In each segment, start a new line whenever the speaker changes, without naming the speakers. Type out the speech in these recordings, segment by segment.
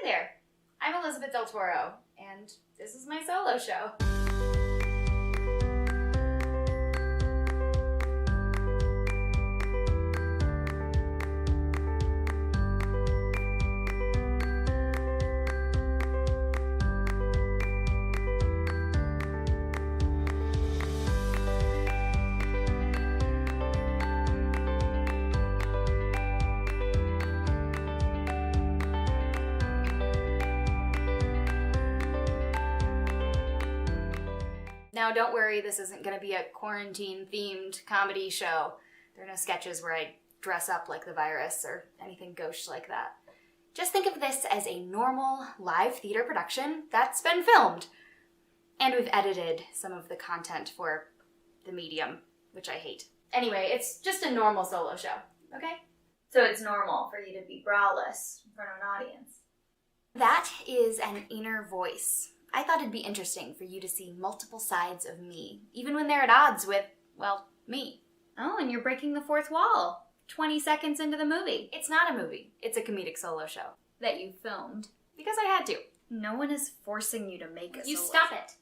Hi there, I'm Elisabeth Del Toro, and this is my solo show. Now, don't worry, this isn't going to be a quarantine-themed comedy show. There are no sketches where I dress up like the virus or anything gauche like that. Just think of this as a normal live theater production that's been filmed. And we've edited some of the content for the medium, which I hate. Anyway, it's just a normal solo show, okay?
So it's normal for you to be braless in front of an audience.
That is an inner voice. I thought it'd be interesting for you to see multiple sides of me, even when they're at odds with, well, me.
Oh, and you're breaking the fourth wall 20 seconds into the movie.
It's not a movie. It's a comedic solo show.
That you filmed.
Because I had to.
No one is forcing you to make a solo show.
You stop it.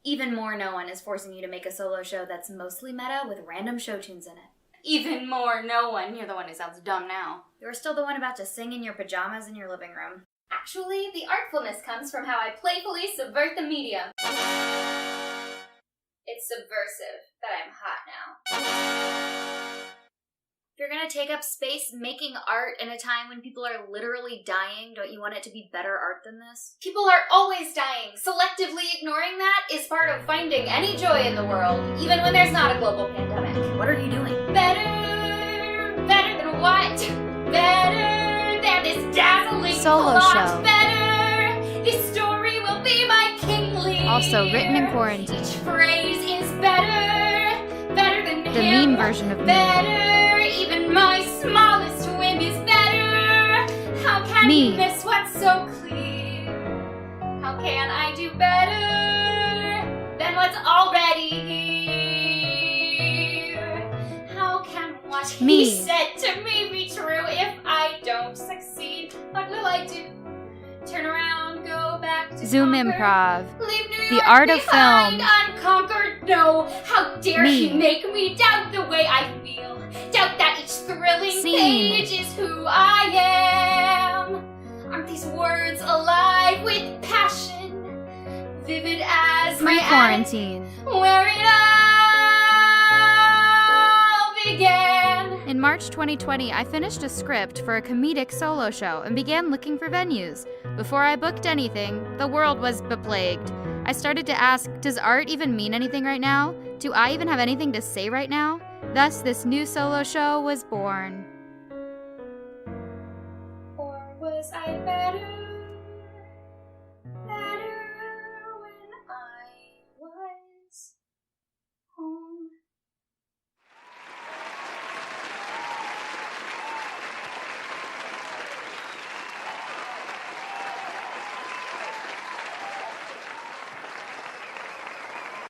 Even more, no one is forcing you to make a solo show that's mostly meta with random show tunes in it.
Even more, no one. You're the one who sounds dumb now.
You're still the one about to sing in your pajamas in your living room.
Actually, the artfulness comes from how I playfully subvert the medium.
It's subversive that I'm hot now. If you're gonna take up space making art in a time when people are literally dying, don't you want it to be better art than this?
People are always dying. Selectively ignoring that is part of finding any joy in the world, even when there's not a global pandemic.
What are you doing?
Better than what? Better than this dazzling
solo
plot.
show.
Better, this story will be my kingly.
Also written in quarantine.
Each phrase is better than
The
him.
mean version of me.
Better, even my smallest whim is better. How can
Me.
you miss what's so clear? How can I do better than what's already here? How can what
Me.
he said to me be true if I don't succeed? What will I do? Turn around, go back to
Zoom
Concord,
improv.
leave New
The
York
art of
behind,
film.
unconquered. No, how dare
Me.
he make me doubt the way I feel? Doubt that each thrilling
Scene.
page is who I am. Aren't these words alive with passion, vivid as my
Pre-quarantine.
where it all began?
In March 2020, I finished a script for a comedic solo show and began looking for venues. Before I booked anything, the world was beplagued. I started to ask, does art even mean anything right now? Do I even have anything to say right now? Thus, this new solo show was born.
Or was I better when I was home?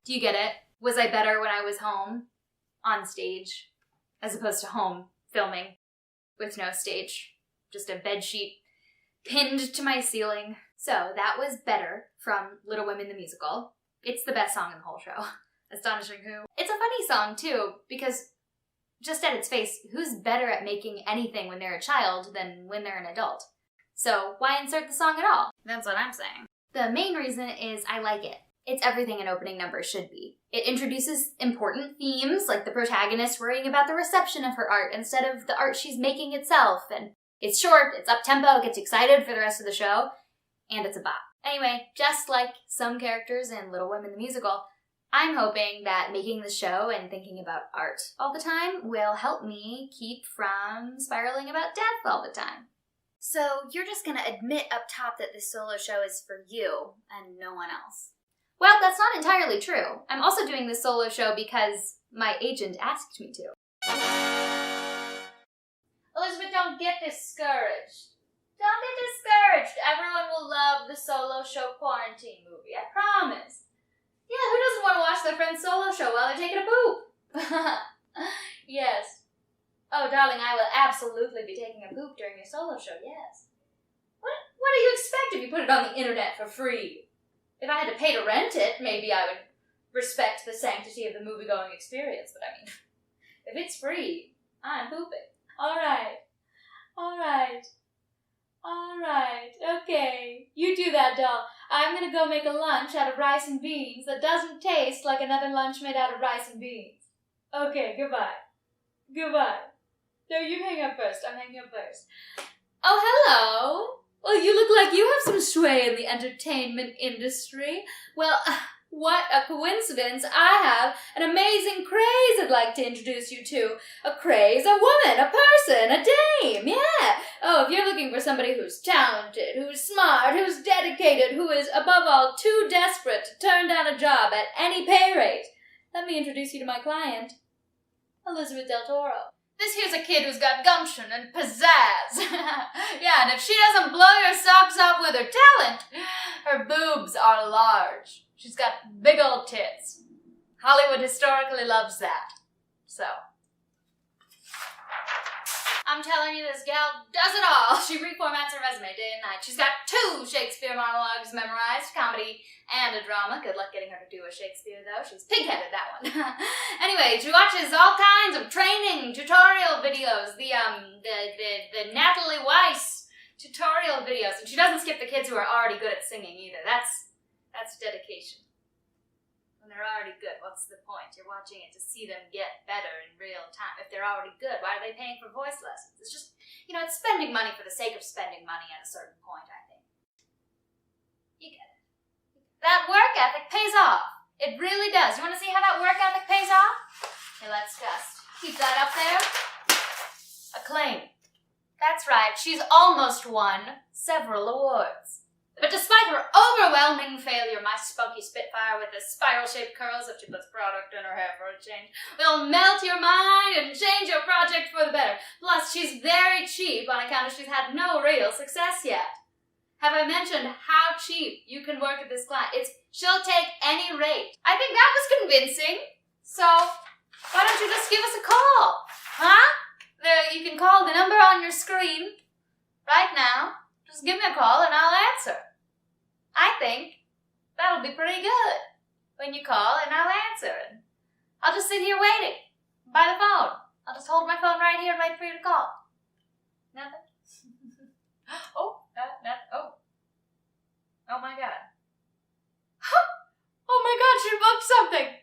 Do you get it? Was I better when I was home? On stage, as opposed to home, filming, with no stage. Just a bedsheet pinned to my ceiling. So that was Better from Little Women the Musical. It's the best song in the whole show. Astonishing who. It's a funny song too, because just at its face, who's better at making anything when they're a child than when they're an adult? So why insert the song at all?
That's what I'm saying.
The main reason is I like it. It's everything an opening number should be. It introduces important themes, like the protagonist worrying about the reception of her art instead of the art she's making itself, and it's short, it's up-tempo, it gets you excited for the rest of the show, and it's a bop. Anyway, just like some characters in Little Women the Musical, I'm hoping that making the show and thinking about art all the time will help me keep from spiraling about death all the time.
So you're just gonna admit up top that this solo show is for you and no one else.
Well, that's not entirely true. I'm also doing this solo show because my agent asked me to. Elisabeth, don't get discouraged. Don't get discouraged. Everyone will love the solo show quarantine movie, I promise. Yeah, who doesn't want to watch their friend's solo show while they're taking a poop? Yes. Oh, darling, I will absolutely be taking a poop during your solo show, yes. What do you expect if you put it on the internet for free? If I had to pay to rent it, maybe I would respect the sanctity of the movie-going experience, but I mean, if it's free, I'm pooping. Alright, okay. You do that, doll. I'm gonna go make a lunch out of rice and beans that doesn't taste like another lunch made out of rice and beans. Okay, goodbye. No, you hang up first. I'm hanging up first. Oh, hello. Well, you look like you have some sway in the entertainment industry. Well, what a coincidence. I have an amazing craze I'd like to introduce you to. A craze, a woman, a person, a dame, yeah. Oh, if you're looking for somebody who's talented, who's smart, who's dedicated, who is, above all, too desperate to turn down a job at any pay rate, let me introduce you to my client, Elisabeth Del Toro. This here's a kid who's got gumption and pizzazz. Yeah, and if she doesn't blow your socks off with her talent, her boobs are large. She's got big old tits. Hollywood historically loves that. So, I'm telling you, this gal does it all. She reformats her resume day and night. She's got 2 Shakespeare monologues memorized, comedy and a drama. Good luck getting her to do a Shakespeare, though. She's pig-headed, that one. Anyway, she watches all kinds of training, tutorial videos, the Natalie Weiss tutorial videos, and she doesn't skip the kids who are already good at singing, either. That's dedication. When they're already good, what's the point? You're watching it to see them get better in real time. If they're already good, why are they paying for voice lessons? It's just, it's spending money for the sake of spending money at a certain point, I think. You get it. That work ethic pays off. It really does. You want to see how that work ethic pays off? Okay, let's just keep that up there. Acclaim. That's right, she's almost won several awards. But despite her overwhelming failure, my spunky Spitfire with the spiral-shaped curls, if she puts product in her hair for a change, will melt your mind and change your project for the better. Plus, she's very cheap on account of she's had no real success yet. Have I mentioned how cheap you can work with this client? She'll take any rate. I think that was convincing. So, why don't you just give us a call? Huh? You can call the number on your screen right now. Just give me a call and I'll answer. I think that'll be pretty good when you call and I'll answer. And I'll just sit here waiting by the phone. I'll just hold my phone right here and wait for you to call. Nothing? Oh my god. Oh my god, she booked something.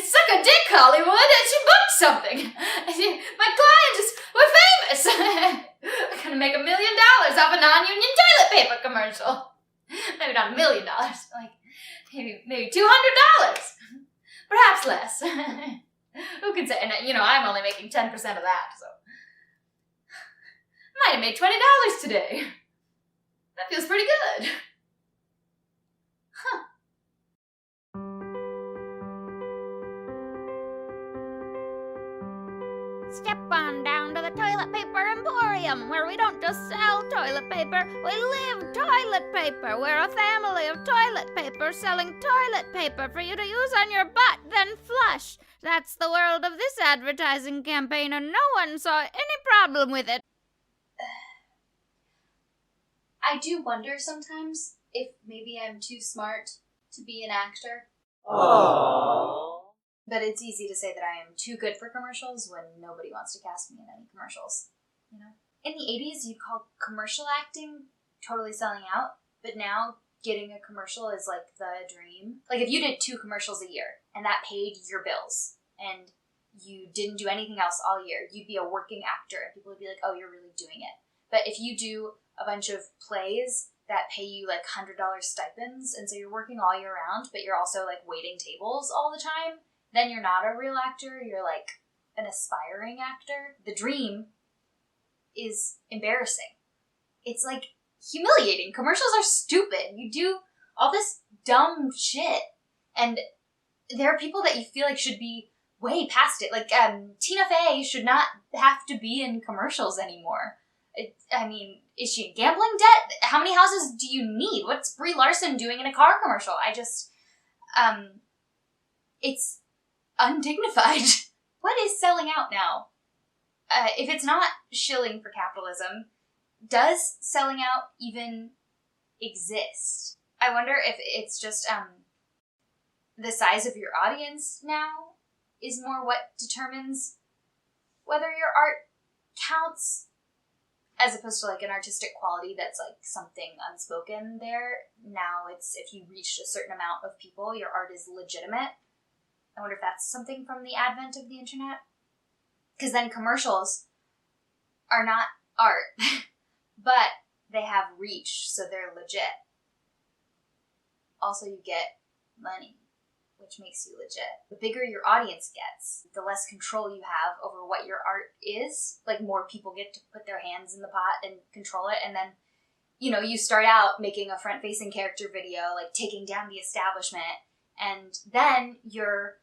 Suck a dick, Hollywood, and she booked something. My client we're famous. We're gonna make $1 million off a non-union toilet paper commercial. Maybe not $1 million, like maybe $200. Perhaps less. Who can say? And I'm only making 10% of that, so I might have made $20 today. That feels pretty good. Huh.
Step on down to the Toilet Paper Emporium, where we don't just sell toilet paper, we live toilet paper. We're a family of toilet paper selling toilet paper for you to use on your butt, then flush. That's the world of this advertising campaign, and no one saw any problem with it.
I do wonder sometimes if maybe I'm too smart to be an actor.
Aww.
But it's easy to say that I am too good for commercials when nobody wants to cast me in any commercials, In the 80s, you'd call commercial acting totally selling out, but now getting a commercial is like the dream. Like if you did 2 commercials a year and that paid your bills and you didn't do anything else all year, you'd be a working actor and people would be like, oh, you're really doing it. But if you do a bunch of plays that pay you like $100 stipends, and so you're working all year round, but you're also like waiting tables all the time, then you're not a real actor, you're like an aspiring actor. The dream is embarrassing. It's like humiliating. Commercials are stupid. You do all this dumb shit, and there are people that you feel like should be way past it. Like Tina Fey should not have to be in commercials anymore. Is she in gambling debt? How many houses do you need? What's Brie Larson doing in a car commercial? It's undignified. What is selling out now? if it's not shilling for capitalism, does selling out even exist? I wonder if it's just the size of your audience now is more what determines whether your art counts, as opposed to like an artistic quality that's like something unspoken there. Now it's if you reach a certain amount of people, your art is legitimate. I wonder if that's something from the advent of the internet. Because then commercials are not art, but they have reach, so they're legit. Also, you get money, which makes you legit. The bigger your audience gets, the less control you have over what your art is. Like, more people get to put their hands in the pot and control it, and then, you know, you start out making a front-facing character video, like taking down the establishment, and then you're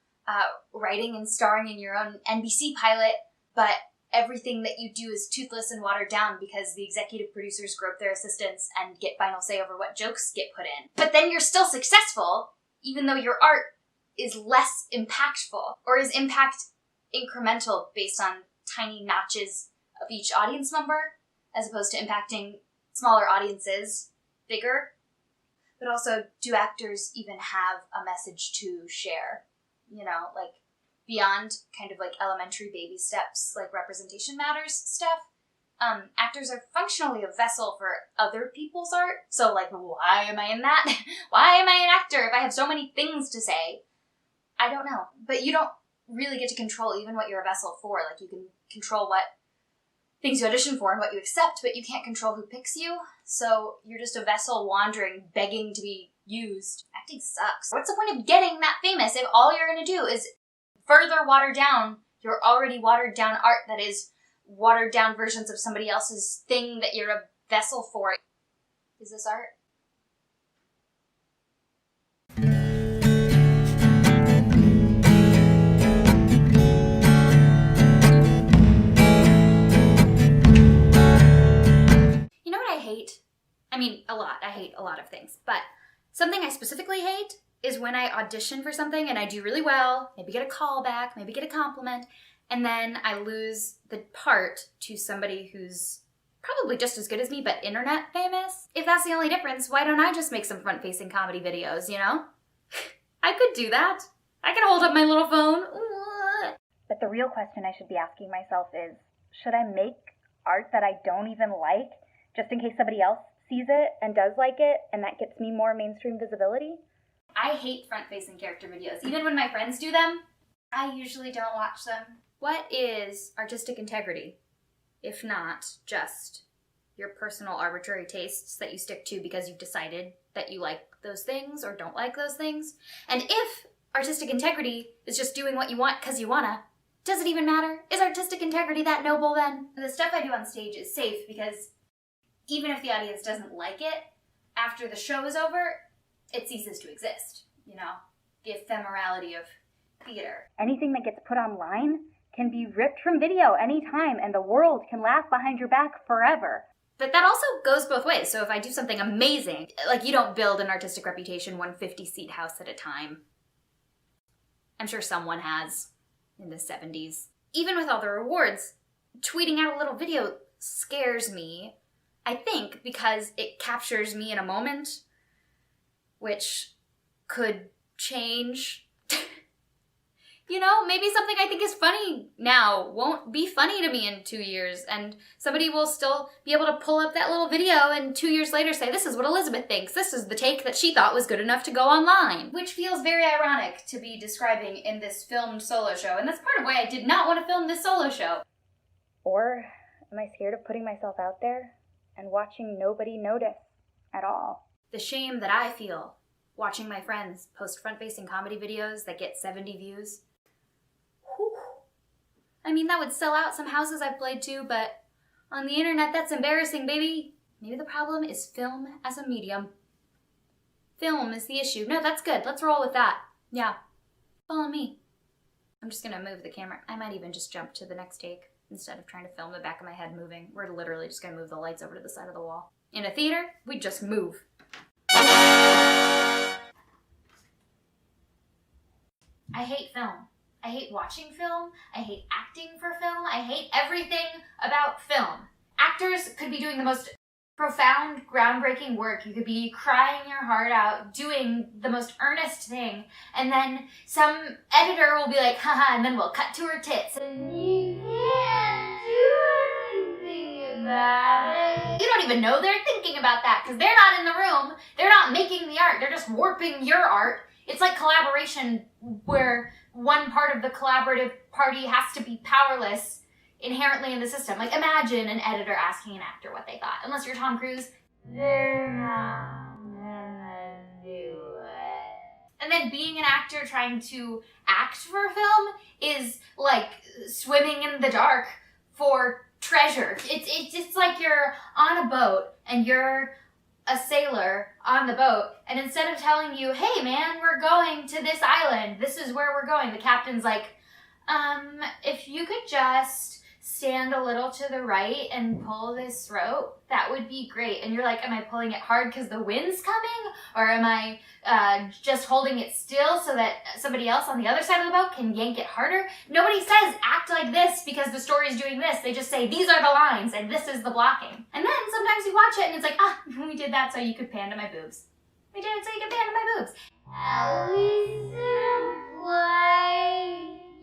writing and starring in your own NBC pilot, but everything that you do is toothless and watered down because the executive producers grope their assistants and get final say over what jokes get put in. But then you're still successful, even though your art is less impactful, or is impact incremental based on tiny notches of each audience member, as opposed to impacting smaller audiences bigger. But also, do actors even have a message to share? You know, like, beyond kind of like elementary baby steps, like representation matters stuff, actors are functionally a vessel for other people's art. So like, why am I in that? Why am I an actor if I have so many things to say? I don't know. But you don't really get to control even what you're a vessel for. Like, you can control what things you audition for and what you accept, but you can't control who picks you. So you're just a vessel wandering, begging to be used. Acting sucks. What's the point of getting that famous if all you're gonna do is further water down your already watered down art that is watered down versions of somebody else's thing that you're a vessel for? Is this art?
You know what I hate? I mean, a lot. I hate a lot of things. But something I specifically hate is when I audition for something and I do really well, maybe get a call back, maybe get a compliment, and then I lose the part to somebody who's probably just as good as me, but internet famous. If that's the only difference, why don't I just make some front-facing comedy videos, you know? I could do that. I can hold up my little phone.
But the real question I should be asking myself is, should I make art that I don't even like, just in case somebody else sees it and does like it, and that gets me more mainstream visibility?
I hate front-facing character videos. Even when my friends do them, I usually don't watch them. What is artistic integrity, if not just your personal arbitrary tastes that you stick to because you've decided that you like those things or don't like those things? And if artistic integrity is just doing what you want because you wanna, does it even matter? Is artistic integrity that noble then? And the stuff I do on stage is safe because even if the audience doesn't like it, after the show is over, it ceases to exist, you know? The ephemerality of theater.
Anything that gets put online can be ripped from video anytime, and the world can laugh behind your back forever.
But that also goes both ways. So if I do something amazing, like, you don't build an artistic reputation one 50-seat house at a time. I'm sure someone has in the 70s. Even with all the rewards, tweeting out a little video scares me, I think, because it captures me in a moment, which could change. You know, maybe something I think is funny now won't be funny to me in 2 years, and somebody will still be able to pull up that little video and 2 years later say, this is what Elisabeth thinks, this is the take that she thought was good enough to go online. Which feels very ironic to be describing in this filmed solo show, and that's part of why I did not want to film this solo show.
Or am I scared of putting myself out there and watching nobody notice at all?
The shame that I feel watching my friends post front-facing comedy videos that get 70 views. Whew. I mean, that would sell out some houses I've played to, but on the internet, that's embarrassing, baby. Maybe the problem is film as a medium. Film is the issue. No, that's good. Let's roll with that. Yeah. Follow me. I'm just gonna move the camera. I might even just jump to the next take instead of trying to film the back of my head moving. We're literally just gonna move the lights over to the side of the wall. In a theater, we just move. I hate film. I hate watching film. I hate acting for film. I hate everything about film. Actors could be doing the most profound, groundbreaking work. You could be crying your heart out, doing the most earnest thing, and then some editor will be like, haha, and then we'll cut to her tits. And you can't do anything about it. You don't even know they're thinking about that, because they're not in the room. They're not making the art. They're just warping your art. It's like collaboration, where one part of the collaborative party has to be powerless inherently in the system. Like, imagine an editor asking an actor what they thought. Unless you're Tom Cruise, they're not gonna do it. And then being an actor trying to act for film is like swimming in the dark for treasure. It's like you're on a boat and you're a sailor on the boat, and instead of telling you, hey man, we're going to this island, this is where we're going, the captain's like, if you could just stand a little to the right and pull this rope, that would be great. And you're like, am I pulling it hard because the wind's coming? Or am I just holding it still so that somebody else on the other side of the boat can yank it harder? Nobody says act like this because the story's doing this. They just say these are the lines and this is the blocking. And then sometimes you watch it and it's like, we did that so you could pan to my boobs. We did it so you could pan to my boobs. Elisabeth,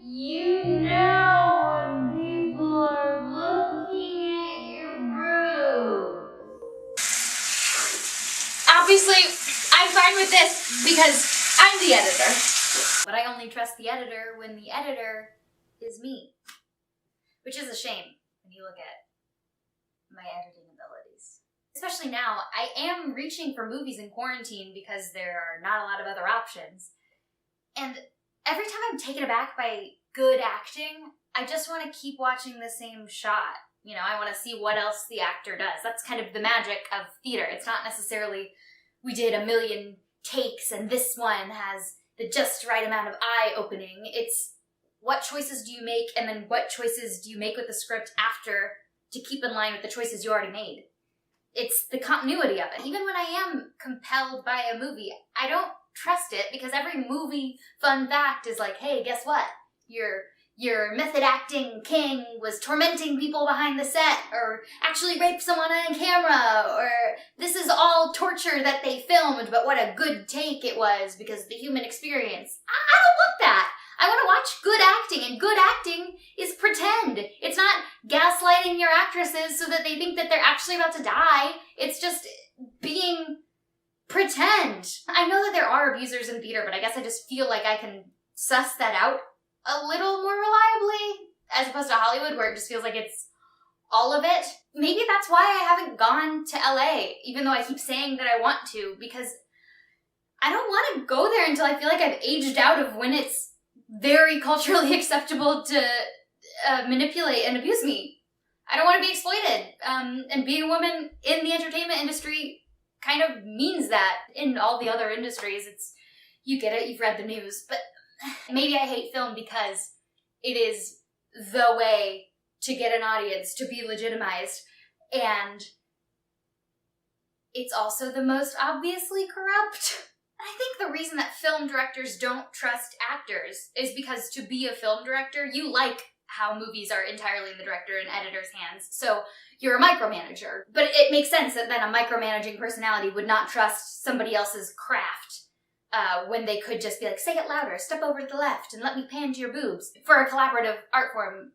you know when people are looking at your boobs. Obviously, I'm fine with this because I'm the editor. But I only trust the editor when the editor is me. Which is a shame when you look at my editing abilities. Especially now, I am reaching for movies in quarantine because there are not a lot of other options. And every time I'm taken aback by good acting, I just want to keep watching the same shot. You know, I want to see what else the actor does. That's kind of the magic of theater. It's not necessarily we did 1 million takes and this one has the just right amount of eye-opening. It's what choices do you make, and then what choices do you make with the script after to keep in line with the choices you already made. It's the continuity of it. Even when I am compelled by a movie, I don't trust it because every movie fun fact is like, hey, guess what? Your method acting king was tormenting people behind the set, or actually raped someone on camera, or this is all torture that they filmed, but what a good take it was because the human experience. I don't want that. I want to watch good acting, and good acting is pretend. It's not gaslighting your actresses so that they think that they're actually about to die. It's just being pretend. I know that there are abusers in theater, but I guess I just feel like I can suss that out a little more reliably, as opposed to Hollywood, where it just feels like it's all of it. Maybe that's why I haven't gone to LA, even though I keep saying that I want to, because I don't want to go there until I feel like I've aged out of when it's very culturally acceptable to manipulate and abuse me. I don't want to be exploited. And being a woman in the entertainment industry kind of means that. In all the other industries, it's, you get it, you've read the news, but maybe I hate film because it is the way to get an audience, to be legitimized, and it's also the most obviously corrupt. I think the reason that film directors don't trust actors is because to be a film director, you like how movies are entirely in the director and editor's hands, so you're a micromanager. But it makes sense that then a micromanaging personality would not trust somebody else's craft when they could just be like, say it louder, step over to the left, and let me pan to your boobs. For a collaborative art form,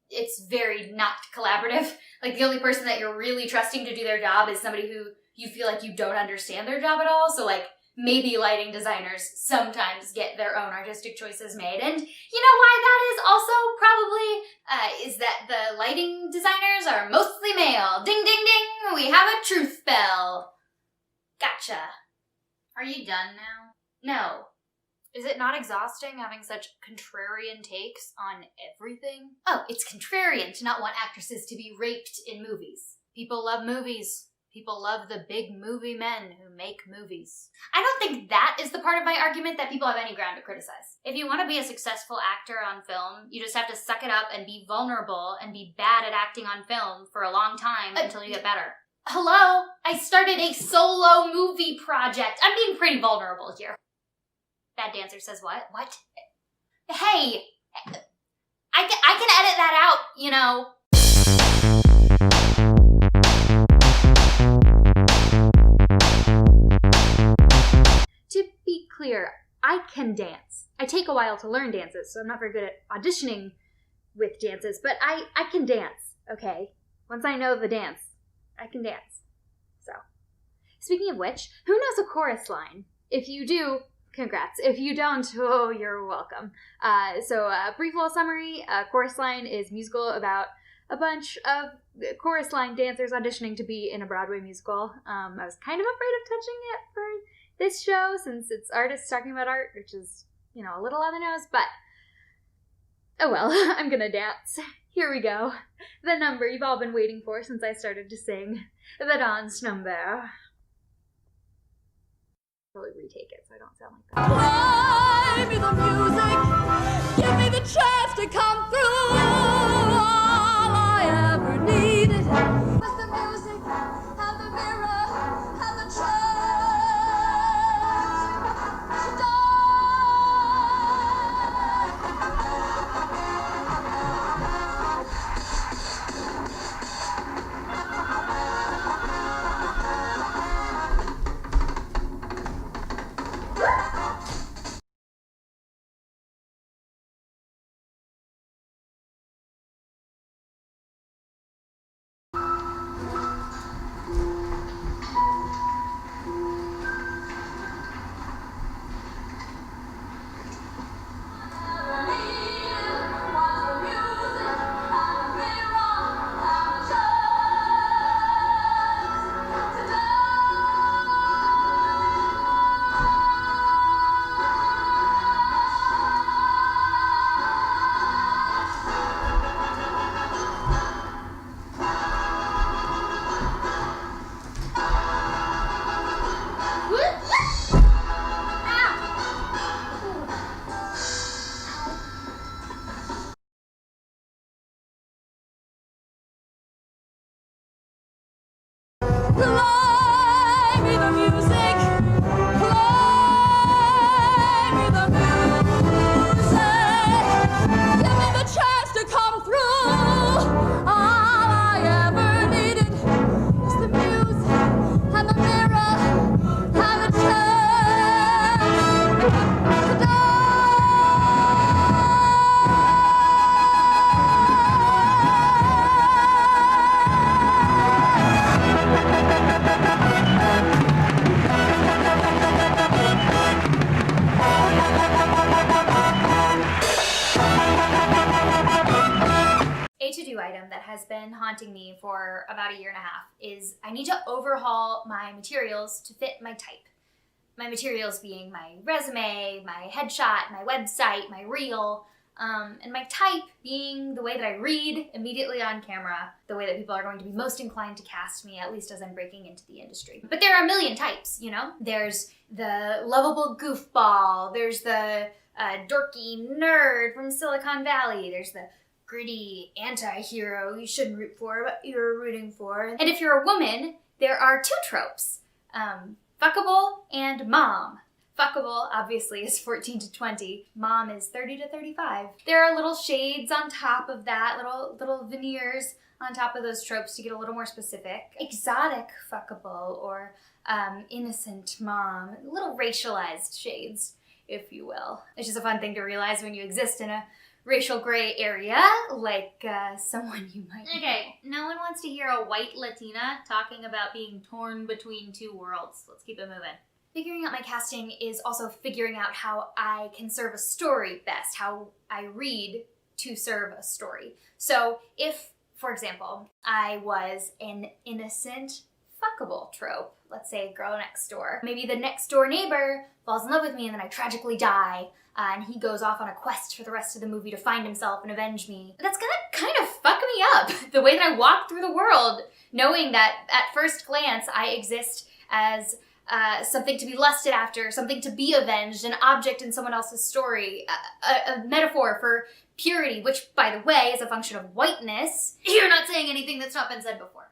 it's very not collaborative. Like, the only person that you're really trusting to do their job is somebody who you feel like you don't understand their job at all. So, like, maybe lighting designers sometimes get their own artistic choices made. And you know why that is also probably, is that the lighting designers are mostly male. Ding, ding, ding, we have a truth bell. Gotcha. Are you done now? No. Is it not exhausting having such contrarian takes on everything? Oh, it's contrarian to not want actresses to be raped in movies. People love movies. People love the big movie men who make movies. I don't think that is the part of my argument that people have any ground to criticize. If you want to be a successful actor on film, you just have to suck it up and be vulnerable and be bad at acting on film for a long time until you get better. Hello? I started a solo movie project. I'm being pretty vulnerable here. Bad Dancer says what? What? Hey! I can edit that out, you know. To be clear, I can dance. I take a while to learn dances, so I'm not very good at auditioning with dances, but I can dance, okay? Once I know the dance, I can dance. So, speaking of which, who knows a chorus line? If you do, congrats. If you don't, oh, you're welcome. So, brief little summary, chorus line is musical about a bunch of chorus line dancers auditioning to be in a Broadway musical. I was kind of afraid of touching it for this show, since it's artists talking about art, which is, you know, a little on the nose, but oh well, I'm gonna dance. Here we go. The number you've all been waiting for since I started to sing. The dance number. Probably retake it so I don't sound like that.
Play me the music, give me the chance to come through. All I ever needed was the music and the mirror and the chance to die. Play me the music, play me the music, give me the chance to come through. All I ever needed was the music and the mirror and the chance to die.
A to-do item that has been haunting me for about a year and a half is I need to overhaul my materials to fit my type. My materials being my resume, my headshot, my website, my reel, and my type being the way that I read immediately on camera, the way that people are going to be most inclined to cast me, at least as I'm breaking into the industry. But there are a million types, you know? There's the lovable goofball, there's the dorky nerd from Silicon Valley, there's the gritty anti-hero you shouldn't root for, but you're rooting for. And if you're a woman, there are two tropes, fuckable and mom. Fuckable, obviously, is 14 to 20. Mom is 30 to 35. There are little shades on top of that, little veneers on top of those tropes to get a little more specific. Exotic fuckable or innocent mom. Little racialized shades, if you will. It's just a fun thing to realize when you exist in a racial gray area, like someone you might know. Okay, no one wants to hear a white Latina talking about being torn between two worlds. Let's keep it moving. Figuring out my casting is also figuring out how I can serve a story best, how I read to serve a story. So if, for example, I was an innocent, fuckable trope, let's say girl next door, maybe the next door neighbor falls in love with me and then I tragically die, and he goes off on a quest for the rest of the movie to find himself and avenge me. That's gonna kind of fuck me up, the way that I walk through the world, knowing that at first glance I exist as something to be lusted after, something to be avenged, an object in someone else's story, a metaphor for purity, which, by the way, is a function of whiteness. You're not saying anything that's not been said before.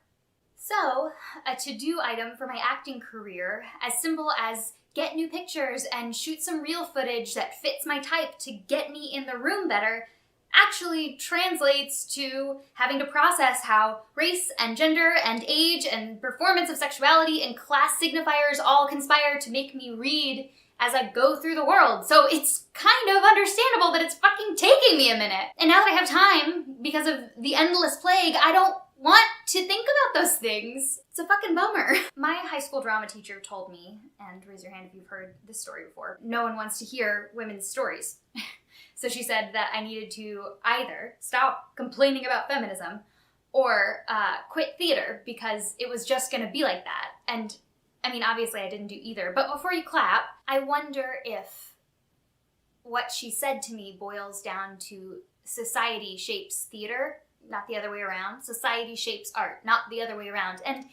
So, a to-do item for my acting career, as simple as get new pictures and shoot some real footage that fits my type to get me in the room better actually translates to having to process how race and gender and age and performance of sexuality and class signifiers all conspire to make me read as I go through the world. So it's kind of understandable that it's fucking taking me a minute. And now that I have time, because of the endless plague, I don't want to think about those things. It's a fucking bummer. My high school drama teacher told me, and raise your hand if you've heard this story before, no one wants to hear women's stories. So she said that I needed to either stop complaining about feminism or quit theater because it was just gonna be like that. And I mean, obviously I didn't do either, but before you clap, I wonder if what she said to me boils down to society shapes theater, not the other way around. Society shapes art, not the other way around. And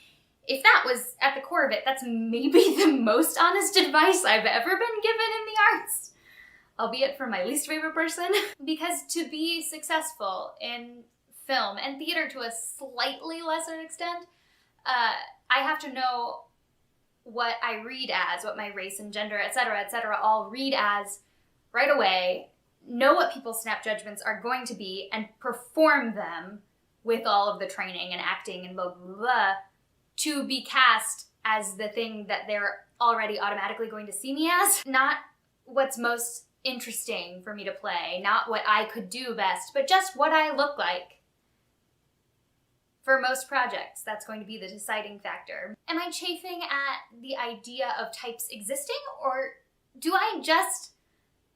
if that was at the core of it, that's maybe the most honest advice I've ever been given in the arts, albeit from my least favorite person. Because to be successful in film and theater to a slightly lesser extent, I have to know what I read as, what my race and gender, etc., all read as right away, know what people's snap judgments are going to be, and perform them with all of the training and acting and blah, blah, blah, to be cast as the thing that they're already automatically going to see me as. Not what's most interesting for me to play, not what I could do best, but just what I look like. For most projects, that's going to be the deciding factor. Am I chafing at the idea of types existing, or do I just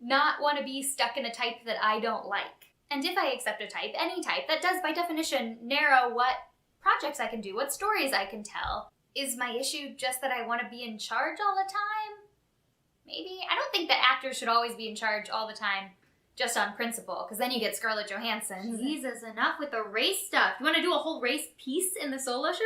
not want to be stuck in a type that I don't like? And if I accept a type, any type, that does by definition narrow what projects I can do, what stories I can tell. Is my issue just that I want to be in charge all the time? Maybe. I don't think that actors should always be in charge all the time, just on principle, because then you get Scarlett Johansson.
Jesus, enough with the race stuff. You want to do a whole race piece in the solo show?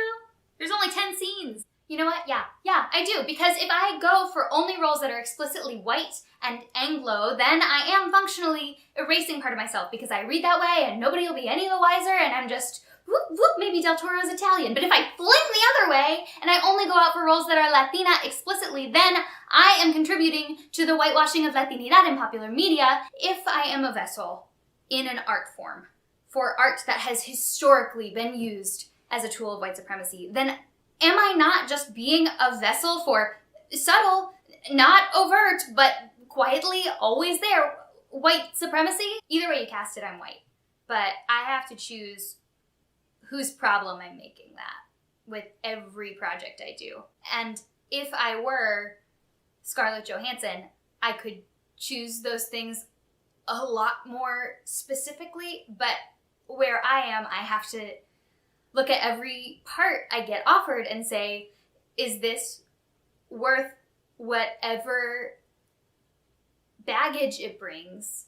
There's only 10 scenes.
You know what? Yeah, I do. Because if I go for only roles that are explicitly white and Anglo, then I am functionally erasing part of myself, because I read that way and nobody will be any the wiser, and I'm just, whoop, whoop, maybe Del Toro's Italian. But if I fling the other way and I only go out for roles that are Latina explicitly, then I am contributing to the whitewashing of Latinidad in popular media. If I am a vessel in an art form for art that has historically been used as a tool of white supremacy, then am I not just being a vessel for subtle, not overt, but quietly always there, white supremacy? Either way you cast it, I'm white. But I have to choose whose problem I'm making that with every project I do. And if I were Scarlett Johansson, I could choose those things a lot more specifically, but where I am, I have to look at every part I get offered and say, is this worth whatever baggage it brings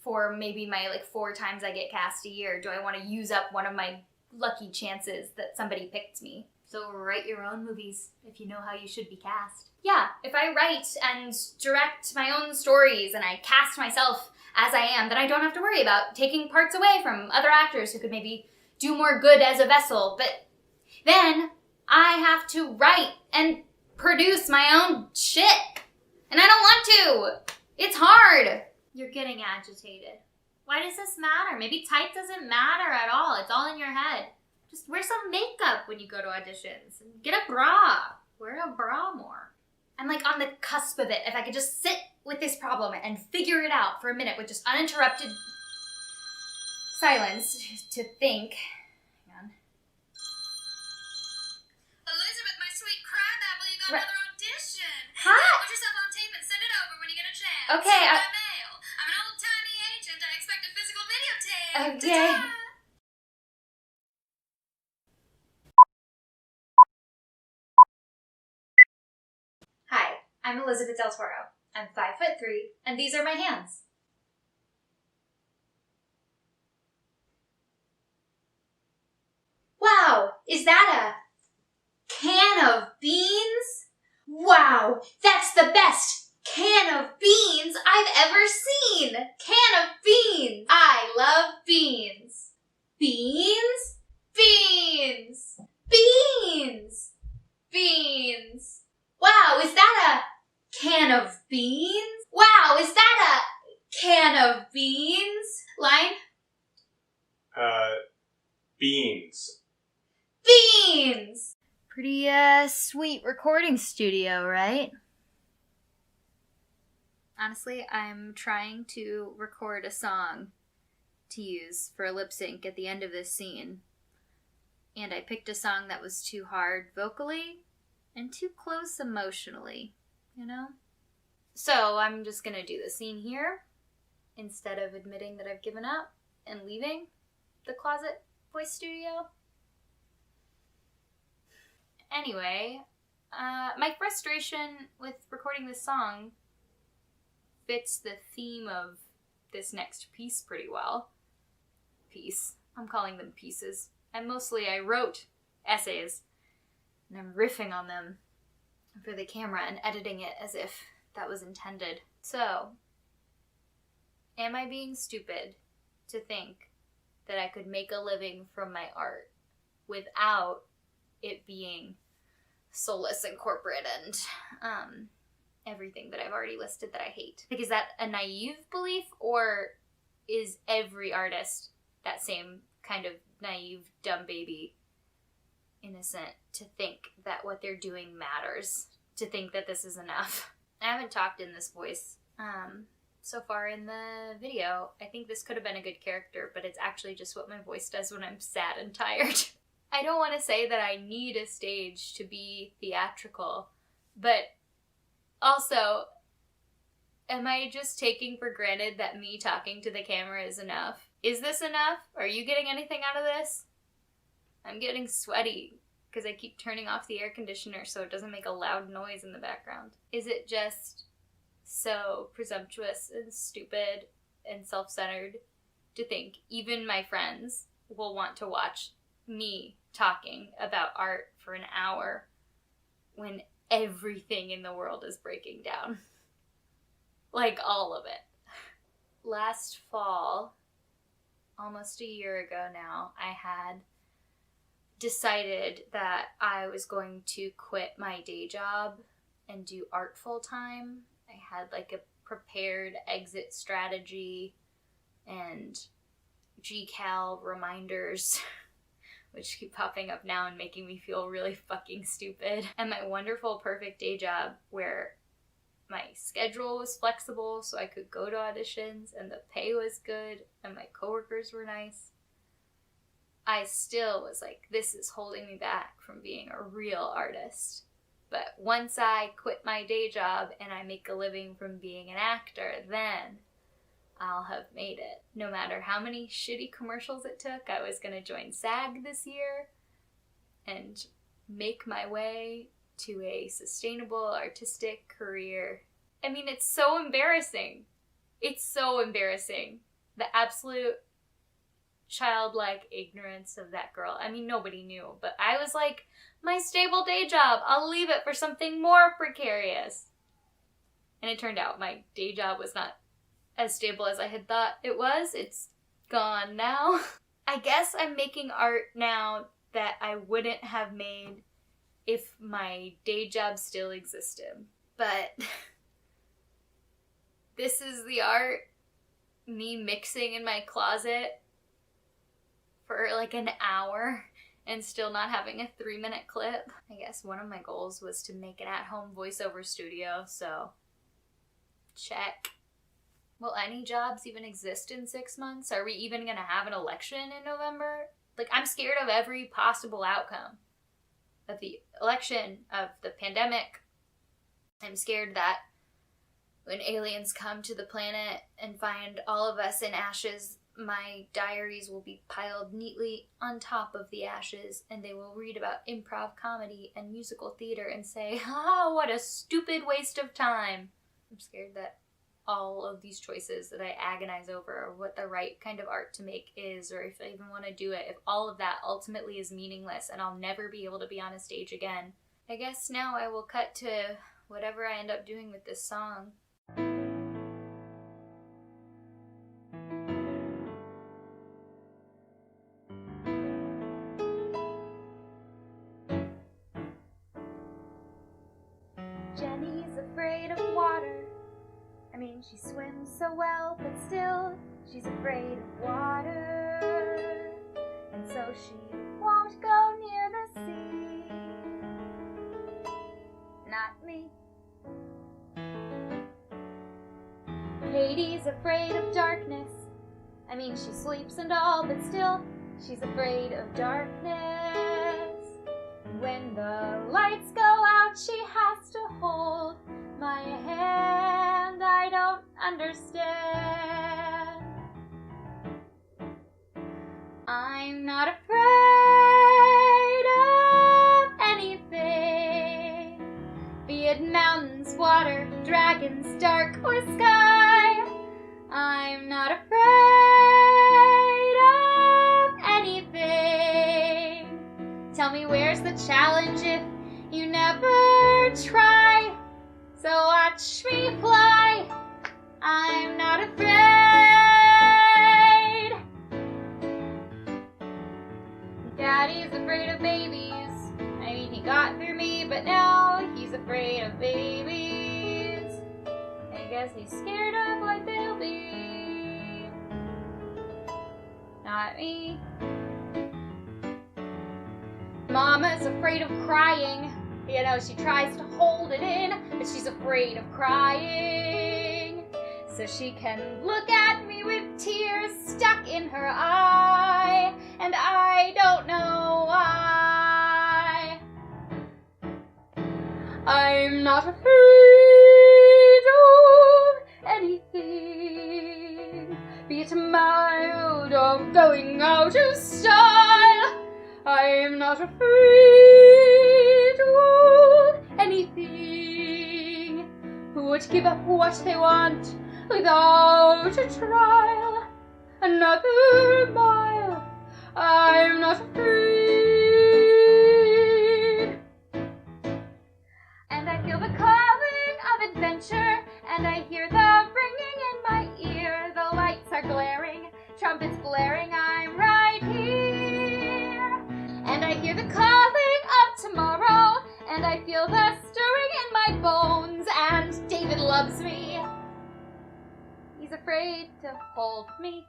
for maybe my 4 times I get cast a year? Do I want to use up one of my lucky chances that somebody picked me?
So write your own movies if you know how you should be cast.
Yeah, if I write and direct my own stories and I cast myself as I am, then I don't have to worry about taking parts away from other actors who could maybe do more good as a vessel. But then I have to write and produce my own shit. And I don't want to. It's hard.
You're getting agitated. Why does this matter? Maybe type doesn't matter at all. It's all in your head. Just wear some makeup when you go to auditions. Get a bra. Wear a bra more.
I'm on the cusp of it. If I could just sit with this problem and figure it out for a minute with just uninterrupted silence to think. Hang on.
Elisabeth, my sweet crybaby, you got another audition.
Hi.
Put yourself on tape and send it over when you get a chance.
Okay.
By mail. I'm an old-timey agent. I expect a physical videotape.
Okay.
Ta-ta.
Hi, I'm Elisabeth Del Toro. I'm 5'3", and these are my hands. Wow, is that a can of beans? Wow, that's the best can of beans I've ever seen! Can of beans! I love beans. Beans? Beans! Beans! Beans! Wow, is
Beans.
Beans!
Pretty, sweet recording studio, right? Honestly, I'm trying to record a song to use for a lip sync at the end of this scene. And I picked a song that was too hard vocally and too close emotionally, you know? So I'm just gonna do the scene here instead of admitting that I've given up and leaving the closet voice studio. Anyway, my frustration with recording this song fits the theme of this next piece pretty well. I'm calling them pieces. And mostly I wrote essays, and I'm riffing on them for the camera and editing it as if that was intended. So, am I being stupid to think that I could make a living from my art without it being soulless and corporate and everything that I've already listed that I hate? Like, is that a naive belief, or is every artist that same kind of naive, dumb baby, innocent, to think that what they're doing matters, to think that this is enough? I haven't talked in this voice so far in the video. I think this could have been a good character, but it's actually just what my voice does when I'm sad and tired. I don't want to say that I need a stage to be theatrical, but also, am I just taking for granted that me talking to the camera is enough? Is this enough? Are you getting anything out of this? I'm getting sweaty because I keep turning off the air conditioner so it doesn't make a loud noise in the background. Is it just so presumptuous and stupid and self-centered to think even my friends will want to watch me talking about art for an hour when everything in the world is breaking down? Like, all of it. Last fall, almost a year ago now, I had decided that I was going to quit my day job and do art full time. I had like a prepared exit strategy and GCal reminders which keep popping up now and making me feel really fucking stupid. And my wonderful perfect day job where my schedule was flexible so I could go to auditions and the pay was good and my coworkers were nice. I still was like, this is holding me back from being a real artist. But once I quit my day job and I make a living from being an actor, then I'll have made it. No matter how many shitty commercials it took, I was going to join SAG this year and make my way to a sustainable artistic career. I mean, it's so embarrassing. It's so embarrassing. The absolute childlike ignorance of that girl. I mean, nobody knew, but I was like, my stable day job, I'll leave it for something more precarious. And it turned out my day job was not as stable as I had thought it was. It's gone now. I guess I'm making art now that I wouldn't have made if my day job still existed. But this is the art, me mixing in my closet for like an hour and still not having a 3-minute clip. I guess one of my goals was to make an at-home voiceover studio, so check. Will any jobs even exist in 6 months? Are we even gonna have an election in November? Like, I'm scared of every possible outcome. Of the election, of the pandemic. I'm scared that when aliens come to the planet and find all of us in ashes, my diaries will be piled neatly on top of the ashes, and they will read about improv comedy and musical theater and say, "Ah, what a stupid waste of time." I'm scared that all of these choices that I agonize over, or what the right kind of art to make is, or if I even want to do it, if all of that ultimately is meaningless and I'll never be able to be on a stage again. I guess now I will cut to whatever I end up doing with this song.
Jenny's afraid of water. I mean, she swims so well, but still, she's afraid of water. And
and so she won't go near the sea. Not me. Katie's afraid of darkness. I mean, she sleeps and all, but still, she's afraid of darkness. When the lights go out, she has to hold my hand. I don't understand. I'm not afraid of anything, be it mountains, water, dragons, dark, or sky. I'm not afraid of anything. Tell me, where's the challenge if you never try? So watch me fly. I'm not afraid. Daddy's afraid of babies. I mean, he got through me, but now he's afraid of babies. I guess he's scared of what they'll be. Not me. Mama's afraid of crying. You know, she tries to hold it in, but she's afraid of crying. So she can look at me with tears stuck in her eye, and I don't know why. I'm not afraid of anything, be it mild or going out of style. I'm not afraid of anything. Who would give up what they want without a trial? Another mile. I'm not afraid. And I feel the calling of adventure, and I hear the ringing in my ear. The lights are glaring, trumpets blaring, I'm right here. And I hear the calling of tomorrow, and I feel the stirring in my bones, and David loves me. He's afraid to hold me.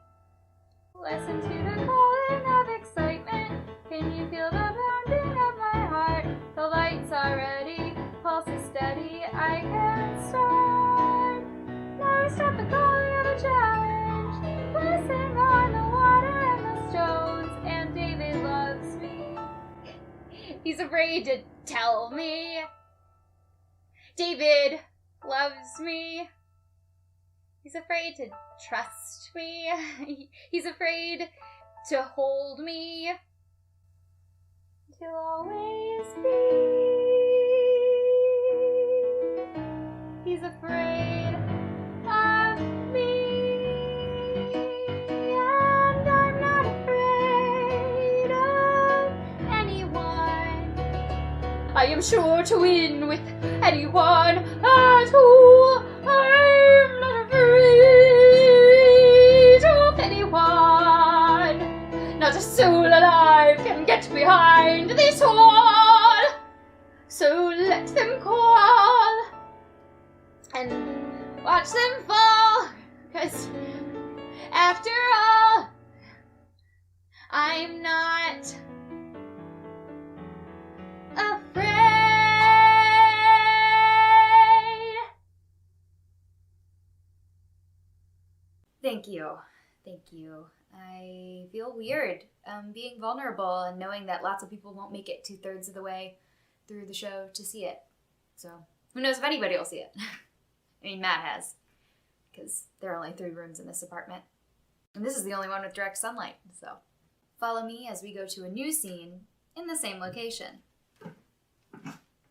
Listen to the calling of excitement. Can you feel the pounding of my heart? The lights are ready, pulse is steady, I can start. Now stop the calling of a challenge, blessing on the water and the stones, and David loves me. He's afraid to tell me. David loves me. He's afraid to trust me. He's afraid to hold me. To always be. He's afraid of me. And I'm not afraid of anyone. I am sure to win with anyone at all. I'm not afraid of anyone. Not a soul alive can get behind this wall. So let them call and watch them fall. 'Cause after all, I'm not afraid.
Thank you. Thank you. I feel weird being vulnerable and knowing that lots of people won't make it 2/3 of the way through the show to see it. So who knows if anybody will see it. I mean, Matt has, because there are only 3 rooms in this apartment. And this is the only one with direct sunlight, so follow me as we go to a new scene in the same location.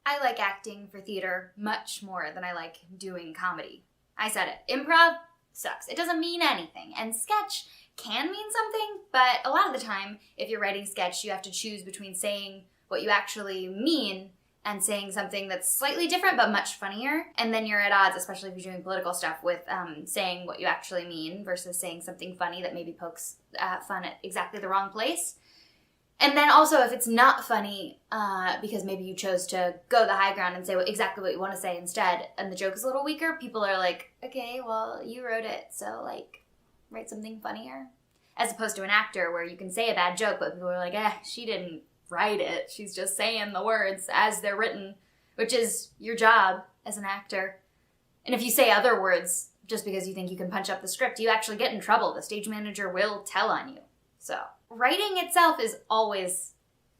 I like acting for theater much more than I like doing comedy. I said it. Improv sucks. It doesn't mean anything. And sketch can mean something, but a lot of the time, if you're writing sketch, you have to choose between saying what you actually mean and saying something that's slightly different but much funnier. And then you're at odds, especially if you're doing political stuff, with saying what you actually mean versus saying something funny that maybe pokes fun at exactly the wrong place. And then also, if it's not funny, because maybe you chose to go the high ground and say exactly what you want to say instead, and the joke is a little weaker, people are like, okay, well, you wrote it, so, like, write something funnier.
As opposed to an actor where you can say a bad joke, but people are like, she didn't write it. She's just saying the words as they're written, which is your job as an actor. And if you say other words just because you think you can punch up the script, you actually get in trouble. The stage manager will tell on you. So, writing itself is always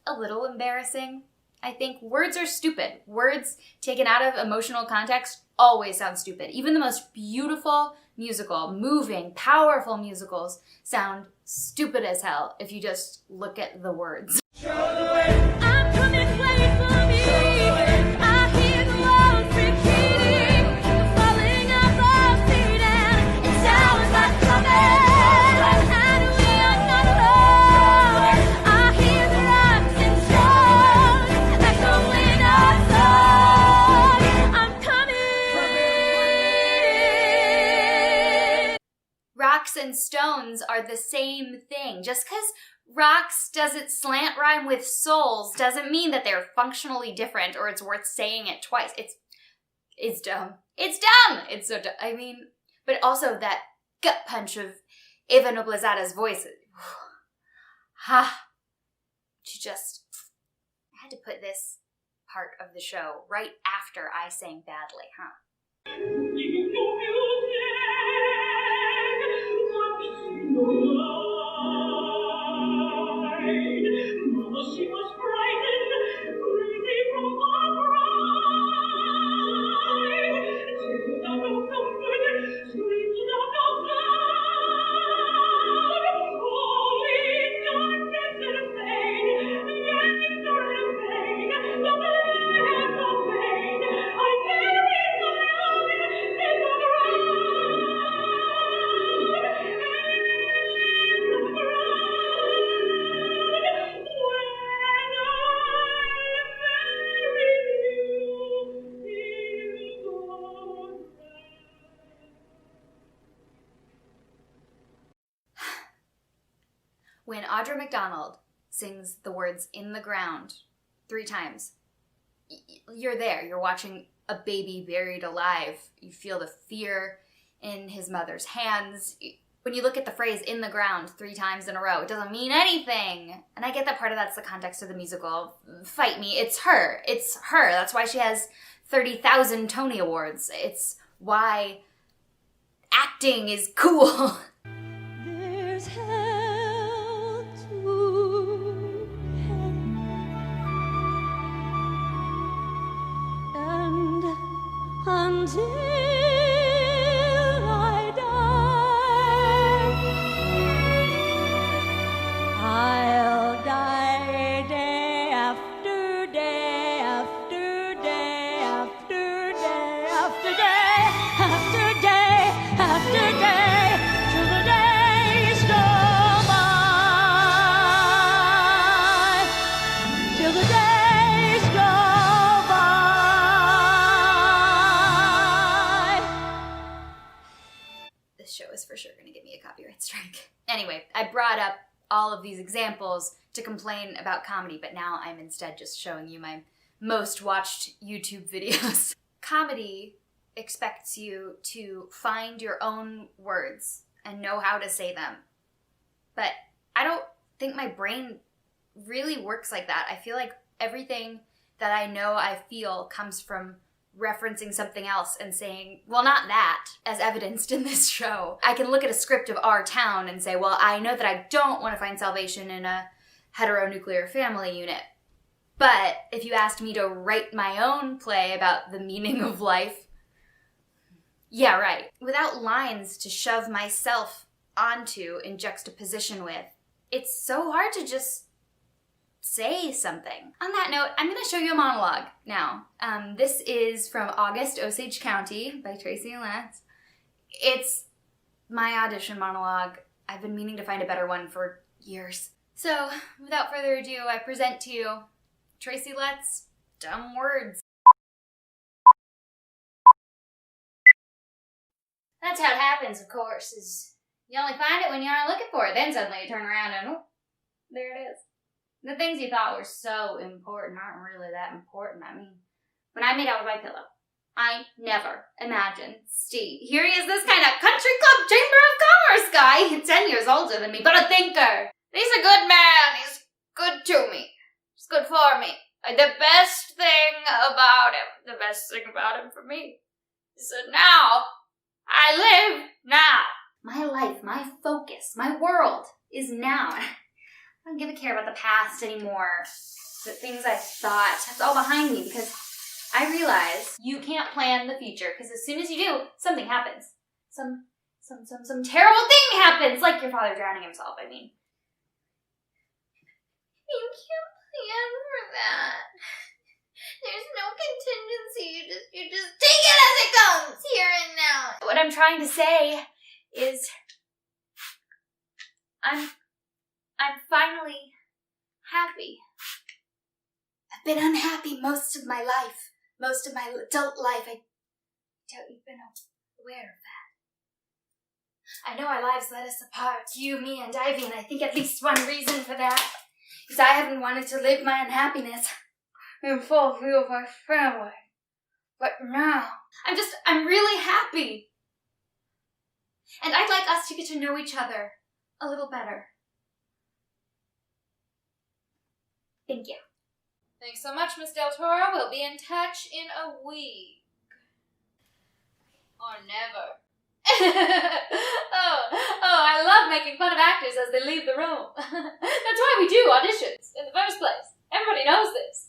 a little embarrassing. I think words are stupid. Words taken out of emotional context always sound stupid. Even the most beautiful musical, moving, powerful musicals sound stupid as hell if you just look at the words.
I'm coming, wait for me. I hear the walls repeating, the falling of the feet, and it sounds like coming, and we are not alone. I hear the rocks and stones echoing our song. I'm coming.
Rocks and stones are the same thing. Just because rocks doesn't slant rhyme with souls doesn't mean that they're functionally different or it's worth saying it twice. It's dumb. It's dumb! It's so dumb. I mean, but also that gut punch of Eva Noblezada's voice. Ha! I had to put this part of the show right after I sang badly, huh?
She was frightened, crazy from her pride. She did not know comfort, screamed not know sound. Only darkness and pain, anger and pain, the man of pain. I buried my love in the ground.
When Audra McDonald sings the words "in the ground" 3 times, you're there. You're watching a baby buried alive. You feel the fear in his mother's hands. When you look at the phrase "in the ground" 3 times in a row, it doesn't mean anything. And I get that part of that's the context of the musical. Fight me. It's her. It's her. That's why she has 30,000 Tony Awards. It's why acting is cool.
There's hell to pay, and until I die, I'll die day after day after day after day after day after day after day till the days go by, till the days go by.
This show is for sure going to give me a copyright strike. Anyway, I brought up all of these examples to complain about comedy, but now I'm instead just showing you my most watched YouTube videos. Comedy expects you to find your own words and know how to say them. But I don't think my brain really works like that. I feel like everything that I know I feel comes from referencing something else and saying, well, not that, as evidenced in this show. I can look at a script of Our Town and say, well, I know that I don't want to find salvation in a heteronuclear family unit. But if you asked me to write my own play about the meaning of life, yeah, right. Without lines to shove myself onto in juxtaposition with, it's so hard to just say something. On that note, I'm going to show you a monologue now. This is from August, Osage County by Tracy Letts. It's my audition monologue. I've been meaning to find a better one for years. So, without further ado, I present to you Tracy Letts' Dumb Words. That's how it happens, of course, is you only find it when you aren't looking for it. Then suddenly you turn around and, oh, there it is. The things you thought were so important aren't really that important. I mean, when I made out with my pillow, I never imagined Steve. Here he is, this kind of country club chamber of commerce guy, 10 years older than me, but a thinker. He's a good man. He's good to me. He's good for me. The best thing about him for me is that now I live now. My life, my focus, my world is now. I don't give a care about the past anymore. The things I thought, that's all behind me because I realize you can't plan the future because as soon as you do, something happens. Some terrible thing happens, like your father drowning himself, I mean.
You can't plan for that. There's no contingency. You just take it as it comes, here and now.
What I'm trying to say is I'm finally happy. I've been unhappy most of my life. Most of my adult life. I doubt you've been aware of that. I know our lives led us apart, you, me, and Ivy, and I think at least one reason for that is I haven't wanted to live my unhappiness in full view of my family. But now, I'm really happy. And I'd like us to get to know each other a little better. Thank you.
Thanks so much, Miss Del Toro. We'll be in touch in a week. Or never. I love making fun of actors as they leave the room. That's why we do auditions in the first place. Everybody knows this.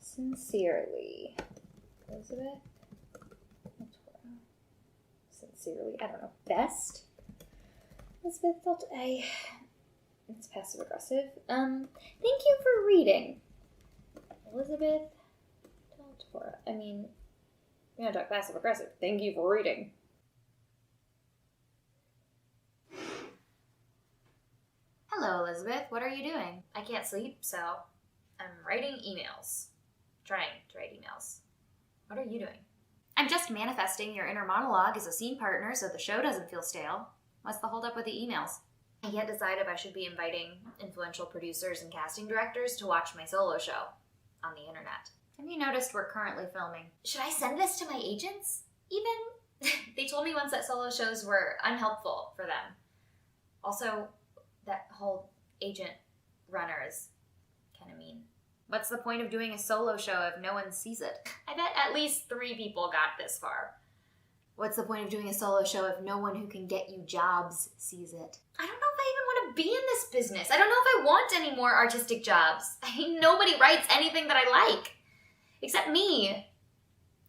Sincerely, Elisabeth Del Toro. Sincerely, I don't know. Best? Elisabeth Del Toro. It's passive aggressive. Thank you for reading. Elisabeth Del Toro. I mean, we're gonna talk passive aggressive. Thank you for reading.
Hello, Elizabeth. What are you doing? I can't sleep, so I'm writing emails. Trying to write emails. What are you doing? I'm just manifesting your inner monologue as a scene partner so the show doesn't feel stale. What's the holdup with the emails? I can't decide if I should be inviting influential producers and casting directors to watch my solo show on the internet. Have you noticed we're currently filming? Should I send this to my agents? Even? They told me once that solo shows were unhelpful for them. Also, that whole agent runner is kind of mean. What's the point of doing a solo show if no one sees it? I bet at least 3 people got this far. What's the point of doing a solo show if no one who can get you jobs sees it? I don't know if I even want to be in this business. I don't know if I want any more artistic jobs. I mean, nobody writes anything that I like. Except me.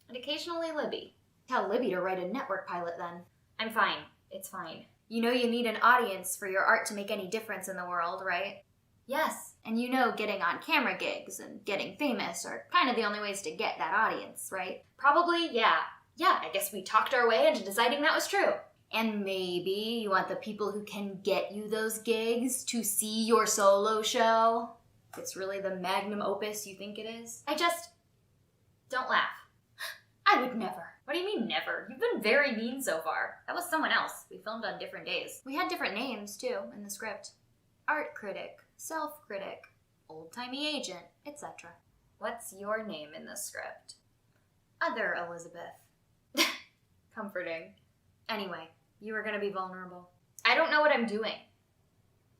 And occasionally Libby. Tell Libby to write a network pilot then. I'm fine. It's fine. You know you need an audience for your art to make any difference in the world, right? Yes. And you know getting on camera gigs and getting famous are kind of the only ways to get that audience, right? Probably, yeah. Yeah, I guess we talked our way into deciding that was true. And maybe you want the people who can get you those gigs to see your solo show. It's really the magnum opus you think it is. Don't laugh. I would never. What do you mean never? You've been very mean so far. That was someone else. We filmed on different days. We had different names, too, in the script. Art critic, self-critic, old-timey agent, etc. What's your name in the script? Other Elisabeth. Comforting. Anyway, you were gonna be vulnerable. I don't know what I'm doing.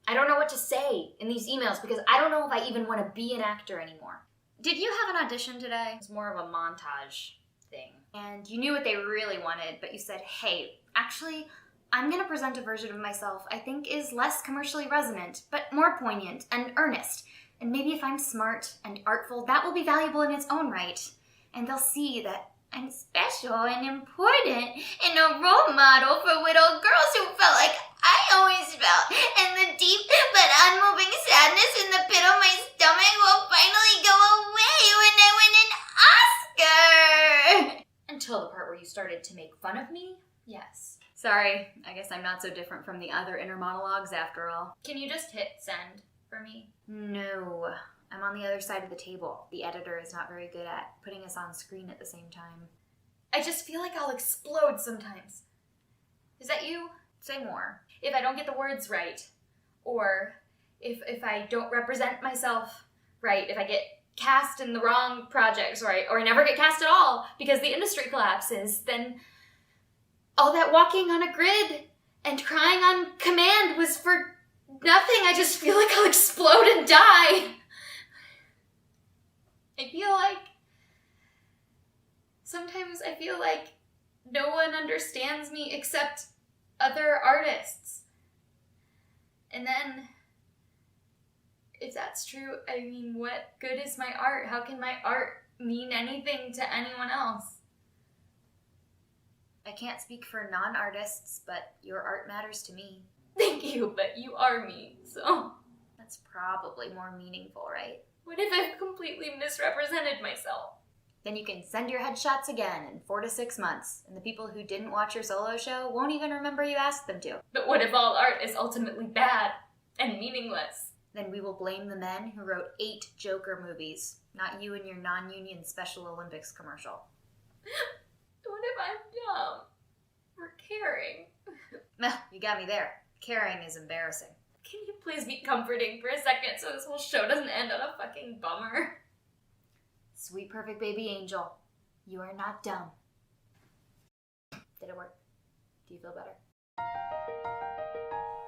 I don't know what to say in these emails because I don't know if I even want to be an actor anymore. Did you have an audition today? It was more of a montage thing. And you knew what they really wanted, but you said, hey, actually, I'm gonna present a version of myself I think is less commercially resonant, but more poignant and earnest. And maybe if I'm smart and artful, that will be valuable in its own right. And they'll see that I'm special and important and a role model for widowed girls who felt like I always felt. And the deep but unmoving sadness in the pit of my stomach will finally go away when I win an Oscar. Until the part where you started to make fun of me? Yes. Sorry, I guess I'm not so different from the other inner monologues after all. Can you just hit send for me? No. I'm on the other side of the table. The editor is not very good at putting us on screen at the same time. I just feel like I'll explode sometimes. Is that you?
Say more.
If I don't get the words right, or if I don't represent myself right, if I get cast in the wrong projects, or I never get cast at all because the industry collapses, then all that walking on a grid and crying on command was for nothing. I just feel like I'll explode and die. Sometimes I feel like no one understands me except other artists. And then, if that's true, I mean, what good is my art? How can my art mean anything to anyone else?
I can't speak for non-artists, but your art matters to me.
Thank you, but you are me, so...
That's probably more meaningful, right?
What if I've completely misrepresented myself?
Then you can send your headshots again in 4 to 6 months, and the people who didn't watch your solo show won't even remember you asked them to.
But what if all art is ultimately bad and meaningless?
Then we will blame the men who wrote 8 Joker movies, not you and your non-union Special Olympics commercial.
What if I'm dumb? Or caring?
You got me there. Caring is embarrassing.
Can you please be comforting for a second so this whole show doesn't end on a fucking bummer?
Sweet perfect baby angel, you are not dumb. Did it work? Do you feel better?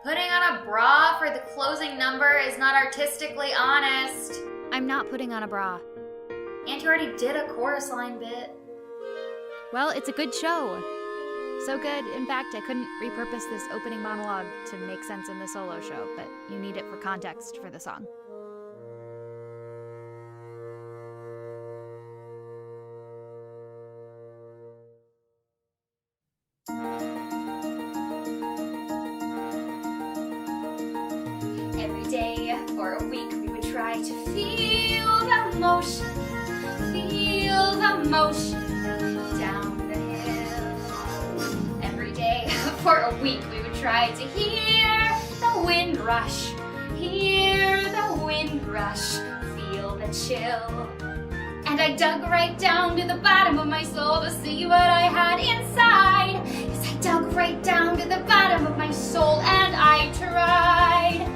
Putting on a bra for the closing number is not artistically honest. I'm not putting on a bra. And you already did a chorus line bit.
Well, it's a good show. So good, in fact, I couldn't repurpose this opening monologue to make sense in the solo show, but you need it for context for the song.
Every day for a week we would try to feel the motion down the hill. Every day for a week we would try to hear the wind rush, feel the chill. And I dug right down to the bottom of my soul to see what I had inside. Yes, I dug right down to the bottom of my soul and I tried.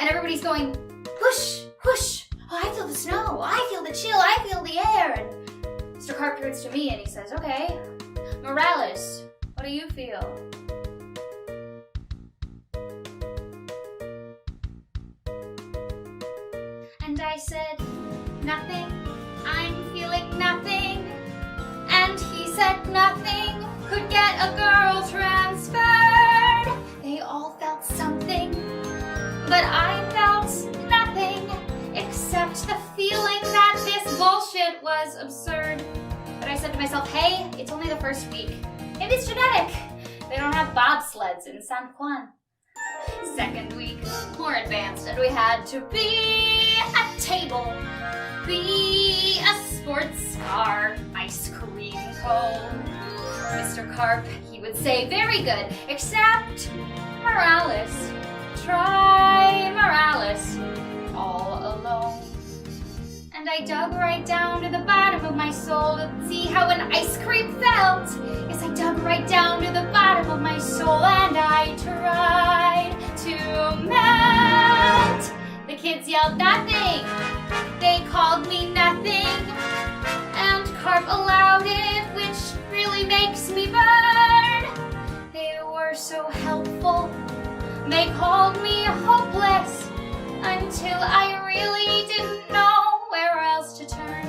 And everybody's going, whoosh, whoosh. Oh, I feel the snow. I feel the chill. I feel the air. And Mr. Carp turns to me and he says, okay, Morales, what do you feel? And I said, nothing. I'm feeling nothing. And he said nothing could get a girl transferred. They all felt something, but I felt nothing except the feeling that this bullshit was absurd. But I said to myself, hey, it's only the first week. Maybe it's genetic. They don't have bobsleds in San Juan. Second week, more advanced, and we had to be a table, be a sports car, ice cream cone. Mr. Carp, he would say, very good, except Morales. Try Morales, all alone. And I dug right down to the bottom of my soul to see how an ice cream felt. Yes, I dug right down to the bottom of my soul and I tried to melt. The kids yelled nothing. They called me nothing. And Carp allowed it, which really makes me burn. They were so helpful. They called me hopeless until I really didn't know where else to turn.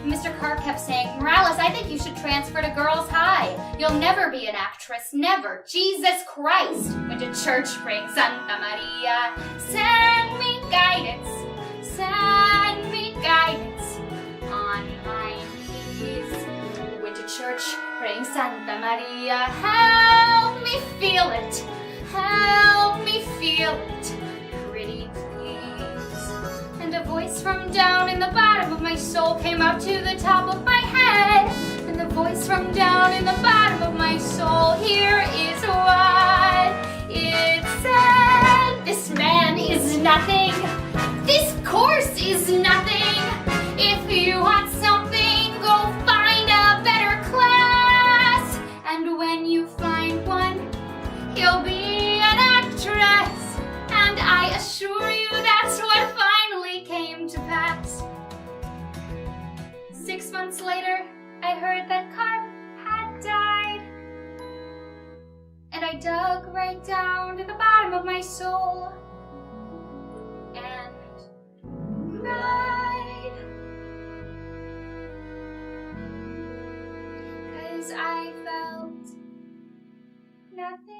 Mr. Carp kept saying, Morales, I think you should transfer to Girls High. You'll never be an actress, never. Jesus Christ. Went to church praying Santa Maria. Send me guidance on my knees. Went to church praying Santa Maria. Help me feel it. Help me feel it. Pretty please. And a voice from down in the bottom of my soul came up to the top of my head. And the voice from down in the bottom of my soul, here is what it said. This man is nothing. This course is nothing. If you want something, go find a better class. And months later, I heard that Carp had died. And I dug right down to the bottom of my soul and cried. 'Cause I felt nothing.